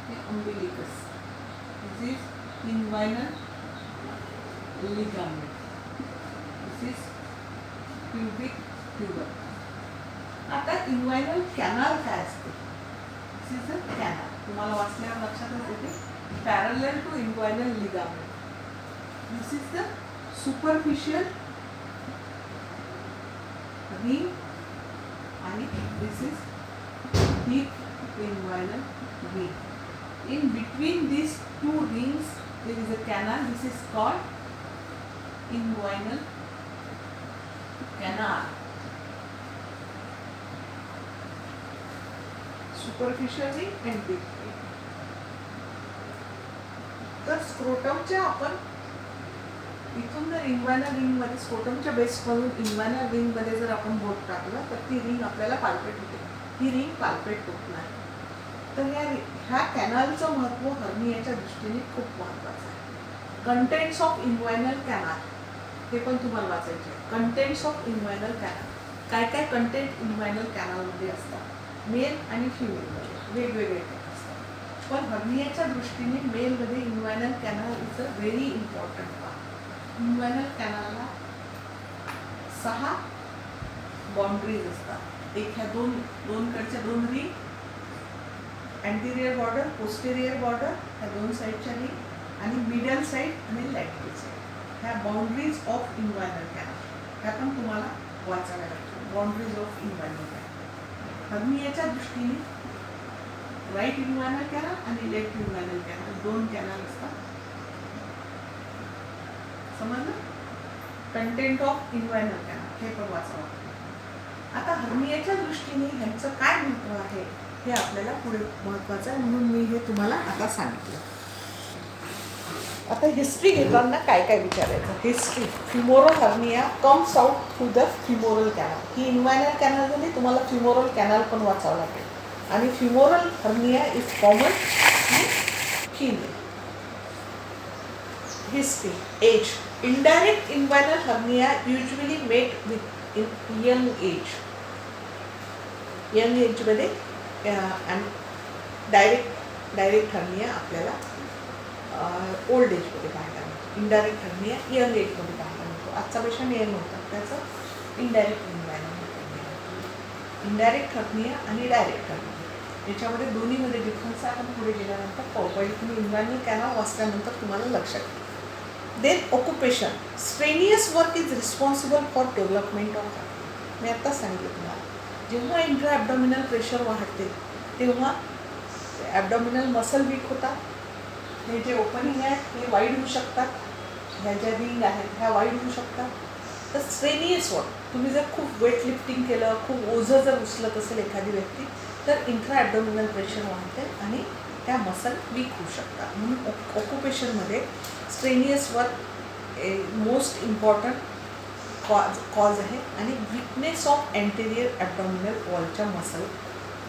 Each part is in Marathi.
हे umbilicus. This is inguinal ligament. This is pubic tuber. आता inguinal canal काय असते? This is a canal. तुम्हाला वाचल्यावर लक्षातच येते. Parallel to inguinal ligament. This is the superficial ring and this is deep inguinal ring. In between these two rings there is a canal. This is called inguinal canal. Superficial ring and deep ring. तर स्क्रोटमच्या आपण इथून जर इन्वायनल रिंगमध्ये स्क्रोटमच्या बेसमधून इन्वायनल रिंगमध्ये जर आपण बोट टाकलं तर ती रिंग आपल्याला पाल्पेट होते. ही रिंग पाल्पेट होत नाही. तर ह्या कॅनलचं महत्त्व हर्नियाच्या दृष्टीने खूप महत्त्वाचं आहे. कंटेंट्स ऑफ इन्वायनल कॅनल हे पण तुम्हाला वाचायचे आहे. कंटेंट्स ऑफ इन्वायनल कॅनल, काय काय कंटेंट इन्वायनल कॅनलमध्ये असतात. मेल आणि फिमेलमध्ये वेगवेगळे असतात. पण हर्नियाच्या दृष्टीने मेलमध्ये inguinal canal is a very important part. Inguinal कॅनलला 6 बाउंड्रीज असतात. एक ह्या दोनकडच्या 2 ring, anterior border, posterior border, ह्या 2 साईडच्या रिंग आणि मिडल साईड आणि लॅटरल साईड. ह्या बाउंड्रीज ऑफ इन्वायनल कॅनल ह्या पण तुम्हाला वाचाव्या लागतात. बाउंड्रीज ऑफ इन्वायनल कॅनल हर्नियाच्या दृष्टीने राईट इन्वायनल कॅनल आणि लेफ्ट इन्वायनल कॅनल 2 कॅनल असतात. समजलं? कंटेंट ऑफ इन्वायनल कॅनल हे पण वाचावं. आता हर्नियाच्या दृष्टीने ह्यांचं काय महत्त्व आहे हे आपल्याला पुढे महत्त्वाचं आहे, म्हणून मी हे तुम्हाला आता सांगितलं. आता हिस्ट्री घेताना काय काय विचारायचं. History. Femoral hernia comes out through the femoral canal. ही इन्वायनल कॅनल झाली, तुम्हाला फिमोरल कॅनल पण वाचावं लागेल. आणि femoral hernia is common female. History. Age. Indirect inguinal hernia usually met with in young age. Young एजमध्ये आणि डायरेक्ट हर्निया आपल्याला ओल्ड एजमध्ये पाहायला मिळतो. इनडायरेक्ट हर्निया यंग एजमध्ये पाहायला मिळतो. आजचा पेशंट यंग होता, त्याचं indirect inguinal hernia. Indirect hernia आणि डायरेक्ट हर्निया याच्यामध्ये दोन्हीमध्ये डिफरन्स आहे. आपण पुढे गेल्यानंतर पाहू. पहिले तुम्ही इन्वायनल कॅनल वाचल्यानंतर तुम्हाला लक्षात येईल. Then occupation. Strenuous work is responsible for development of hernia. मी आत्ताच सांगितलं तुम्हाला, जेव्हा इंट्रा ॲब्डॉमिनल प्रेशर वाढते तेव्हा ॲब्डॉमिनल मसल वीक होतात. हे जे ओपनिंग आहेत हे वाईड होऊ शकतात. ह्या ज्या रिंग आहेत ह्या वाईड होऊ शकतात. तर स्ट्रेनियस वर्क, तुम्ही जर खूप वेट लिफ्टिंग केलं, खूप ओझं जर उचलत असेल एखादी व्यक्ती, तर इंट्रा ॲब्डॉमिनल प्रेशर वाढते आणि त्या मसल वीक होऊ शकतात. म्हणून ऑक्युपेशनमध्ये strenuous work most important cause आहे. आणि विकनेस ऑफ अँटेरियर ॲब्डॉमिनल वॉलच्या मसल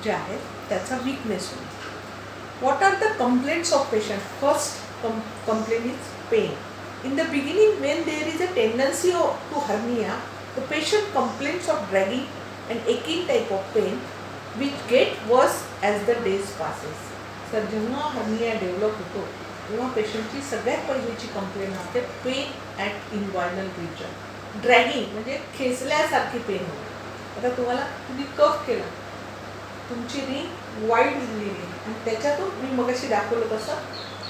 ज्या आहेत त्याचा विकनेस होईल. What are the complaints of patient? First complaint is pain. In the beginning, when there is a tendency to hernia, the patient complains of dragging and aching type of pain, which get worse as the days passes. तर जेव्हा हर्निया डेव्हलप होतो तेव्हा पेशंटची सगळ्यात पहिलीची कंप्लेंट असते पेन ॲट इन्वायनल रिजन. ड्रॅगिंग म्हणजे खेचल्यासारखी पेन होते. आता तुम्ही कफ केला, तुमची रिंग वाईड झालेली आहे आणि त्याच्यातून मी मगाशी दाखवलं तसं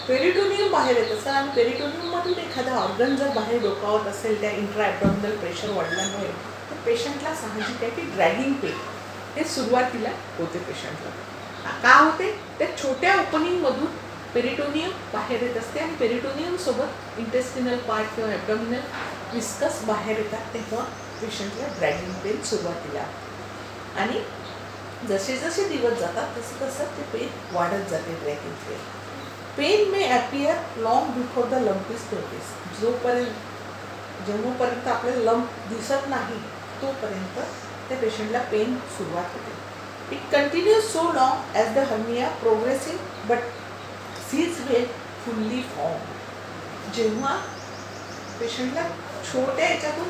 पेरिटोनियम बाहेर येत असतं आणि पेरिटोनियममधून एखादा ऑर्गन जर बाहेर डोकावत असेल त्या इंट्रा ॲब्डॉमिनल प्रेशर वाढल्यामुळे, तर पेशंटला साहजिक आहे की ड्रॅगिंग पेन हे सुरुवातीला होते पेशंटला. का होते? त्या छोट्या ओपनिंगमधून पेरिटोनियम बाहेर येत असते आणि पेरिटोनियमसोबत इंटेस्टिनल पार्ट किंवा ॲब्डॉमिनल विस्कस बाहेर येतात, तेव्हा पेशंटला ड्रॅगिंग पेन सुरुवातीला. आणि जसे जसे दिवस जातात तसं तसं ते पेन वाढत जाते. Dragging pain. Pain may appear long before the lump is notice. जेव्हापर्यंत आपल्याला लंप दिसत नाही तोपर्यंत त्या पेशंटला पेन सुरुवात होते. It continues so long as the hernia progressing but cease well fully form. जेव्हा पेशंटला छोट्या याच्यातून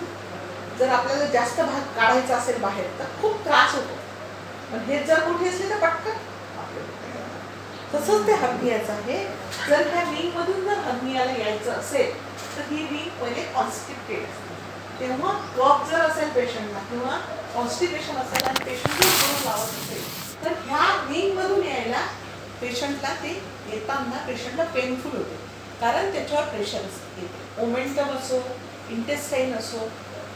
जर आपल्याला जास्त भाग काढायचा असेल बाहेर तर खूप त्रास होतो. पण हे जर मोठी असली तर पटकन आपल्याला तसंच ते हर्नियाचं आहे. जर ह्या रिंगमधून जर हर्नियाला यायचं असेल तर ही रिंग पहिले कॉन्स्टिपेटेड असते. तेव्हा कफ जर असेल पेशंटला किंवा कॉन्स्टिपेशन असेल आणि पेशंट जर जोर लावत असेल तर ह्या रिंगमधून यायला पेशंटला ते येताना पेशंटला पेनफुल होते, कारण त्याच्यावर प्रेशर येते. मोमेंटम असो, इंटेस्टाईन असो,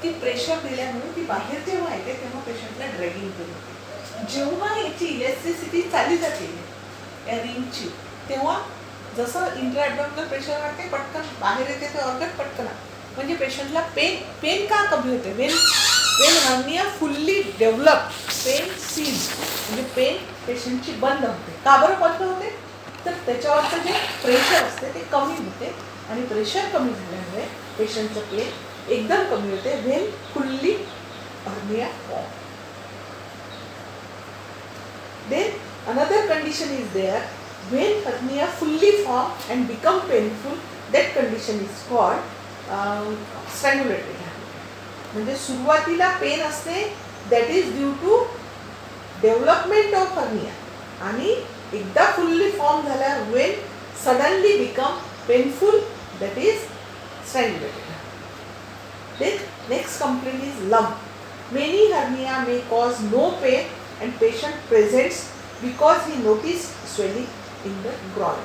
ती प्रेशर दिल्यामुळे ती बाहेर जेव्हा येते तेव्हा पेशंटला ड्रॅगिंग होते. जेव्हा याची इलेक्ट्रिसिटी चालली जाते या रिंगची, तेव्हा जसं इंट्राॲब्डॉमिनल प्रेशर वाढते, पटकन बाहेर येते ते ऑर्गन पटकन, म्हणजे पेशंटला पेन का कमी होते? When hernia fully develop, pain cease, म्हणजे पेन पेशंटची बंद होते. का बरं बंद होते? तर त्याच्यावरचं जे प्रेशर असते ते कमी होते आणि प्रेशर कमी झाल्यामुळे पेशंटचं पेन एकदम कमी होते. Wien fully hernia form. Then another condition is there, when hernia fully form and become painful, that condition is called strangulated hernia. म्हणजे सुरुवातीला पेन असते, that is due to development of hernia, आणि एकदा fully form झाल्या when suddenly become painful, that is strangulated hernia. Then next complaint is lump. Many hernia may cause no pain and patient presents because he noticed swelling in the groin.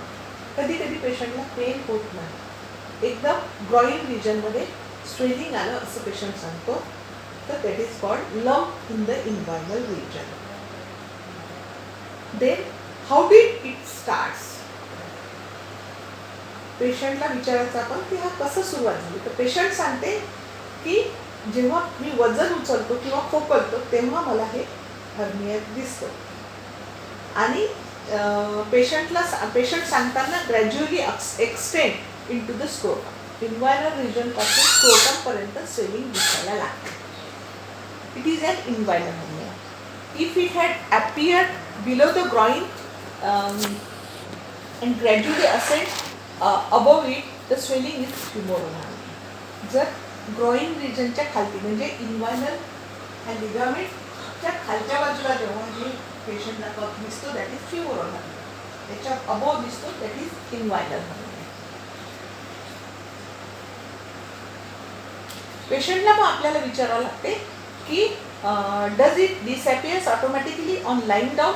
कधी कधी पेशंटला पेन होत नाही, एकदम ग्रॉइन रिजनमध्ये स्वेलिंग आलं असं पेशंट सांगतो, तर that is called lump in the inguinal region. Then how did it starts? पेशंटला विचारायचं आपण की हा कसं सुरुवात झाली. तर पेशंट सांगते की जेव्हा मी वजन उचलतो किंवा खोकलतो तेव्हा मला हे हर्निया दिसतो. आणि पेशंट सांगताना gradually extend into the scrotum, inguinal region पासून स्क्रोटम पर्यंत स्वेलिंग दिसायला लागते. It is an inguinal hernia. If it had appeared below the groin and gradually ascend above it, the swelling is femoral hernia. जर ग्रॉइन रिजनच्या खालती म्हणजे इन्व्हायरनल ह्या लिगामेंटच्या खालच्या बाजूला जेव्हा हे पेशंटला कफ दिसतो, दॅट इज फ्युमोरल हर्निया. त्याच्या अबोव दिसतो, दॅट इज इन्व्हायरनल हर्निया. पेशंटला मग आपल्याला विचारावं लागते की does it disappears automatically on lying down,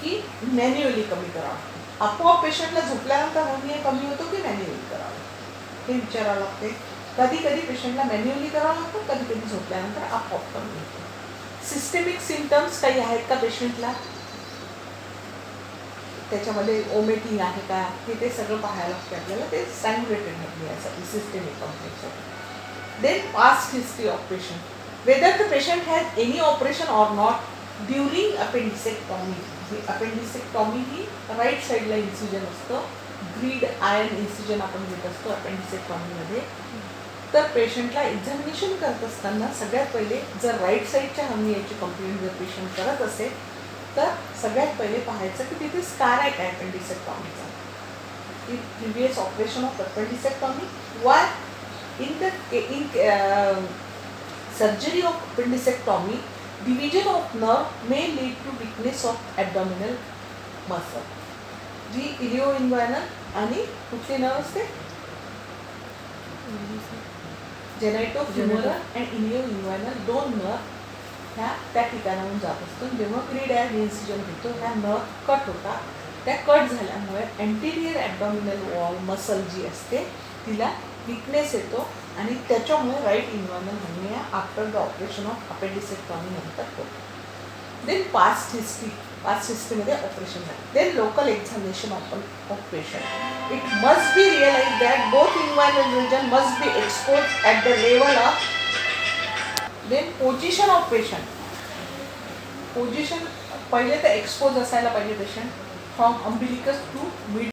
की मॅन्युअली कमी करावं? आपोआप पेशंटला झोपल्यानंतर हर्निया कमी होतो की मॅन्युअली करावं, हे विचारावं लागते. कधी कधी पेशंटला मॅन्युअली करावं लागतं, कधी कधी झोपल्यानंतर आपोआप कमी होतं. सिस्टेमिक सिम्पटम्स काही आहेत का पेशंटला, त्याच्यामध्ये ओमेटिंग आहे का, हे ते सगळं पाहायला लागतं आपल्याला. ते स्ट्रॅंग्युलेटेड हर्नियासाठी सिस्टेमिक कॉम्प्लेक्ससाठी. Then past history of patient, whether the patient has any operation or not during appendicectomy. Appendicectomy ही राईट साईडला इन्सिजन असतं, ग्रीड आयर्न इन्सिजन आपण घेत असतो अपेंडिसेक्टॉमीमध्ये. तर पेशंटला एक्झामिनेशन करत असताना सगळ्यात पहिले जर राईट साईडच्या हर्नियाची कंप्लेंट जर पेशंट करत असेल तर सगळ्यात पहिले पाहायचं की तिथे स्कार आहे काय अपेंडिसेक्टॉमीचा. Previous operation of appendicectomy, why in surgery of appendicectomy, division of nerve may lead to weakness of abdominal muscle. जी इलिओइन्व्हायरनल आणि कुठली नर्व असते, जेनायटोफ्युमरल अँड इलिओइन्व्हायरनल, दोन नर्व ह्या त्या ठिकाणाहून जात असतो. जेव्हा ग्रीड आयर्न इन्सिजन घेतो ह्या नर्व कट होतात. त्या कट झाल्यामुळे अँटेरियर ॲब्डॉमिनल वॉल मसल जी असते तिला विकनेस येतो आणि त्याच्यामुळे right inguinal hernia after the operation of appendicectomy नंतर होतो. देन पास्ट हिस्ट्रीमध्ये ऑपरेशन झालं. Then local examination of patient. It must be realise that both inguinal region must be expose at the level of. Then position of patient. Position पहिले तर एक्सपोज असायला पाहिजे patient from umbilicus to mid